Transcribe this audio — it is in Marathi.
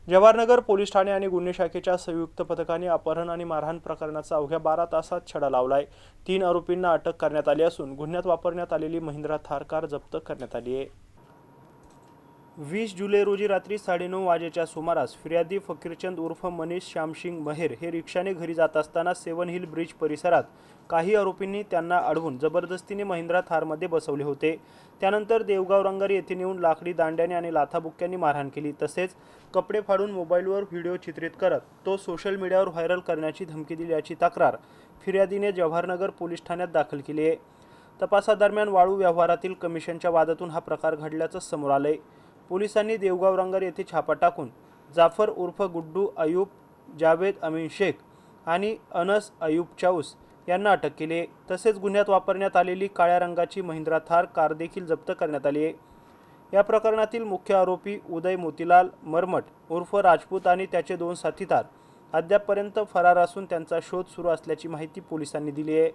जवाहरनगर पोलीस ठाणे आणि गुन्हे शाखेच्या संयुक्त पथकाने अपहरण आणि मारहाण प्रकरणाचा अवघ्या 12 तासात छडा लावलाय। 3 आरोपींना अटक करण्यात आली असून गुन्ह्यात वापरण्यात आलेली महिंद्रा थार कार जप्त करण्यात आली आहे। 20 जुलै रोजी रात्री 9:30 वाजेच्या सुमारास फिर्यादी फकीरचंद उर्फ मनीष श्यामसिंग महेर हे रिक्षाने घरी जात असताना सेवन हिल ब्रिज परिसरात काही आरोपींनी त्यांना अडवून जबरदस्तीने महिंद्रा थारमध्ये बसवले होते। त्यानंतर देवगाव रंगारी येथे नेऊन लाकडी दांड्याने आणि लाथाबुक्क्यांनी मारहाण केली। तसेच कपडे फाडून मोबाईलवर व्हिडिओ चित्रित करत तो सोशल मीडियावर व्हायरल करण्याची धमकी दिल्याची तक्रार फिर्यादीने जवाहरनगर पोलीस ठाण्यात दाखल केली आहे। तपासादरम्यान वाळू व्यवहारातील कमिशनच्या वादातून हा प्रकार घडल्याचं समोर आलंय। पोलिसांनी देवगाव रंगारी येथे छापा टाकून जाफर उर्फ गुड्डू अयूब, जावेद अमीन शेख आणि अनस अयूब चाऊस यांना अटक केली आहे। तसेच गुन्ह्यात वापरण्यात आलेली काळ्या रंगाची महिंद्रा थार कार देखील जप्त करण्यात आली आहे। या प्रकरणातील मुख्य आरोपी उदय मोतीलाल मरमट उर्फ राजपूत आणि त्याचे 2 साथीदार अद्यापपर्यंत फरार असून त्यांचा शोध सुरू असल्याची माहिती पोलिसांनी दिली आहे।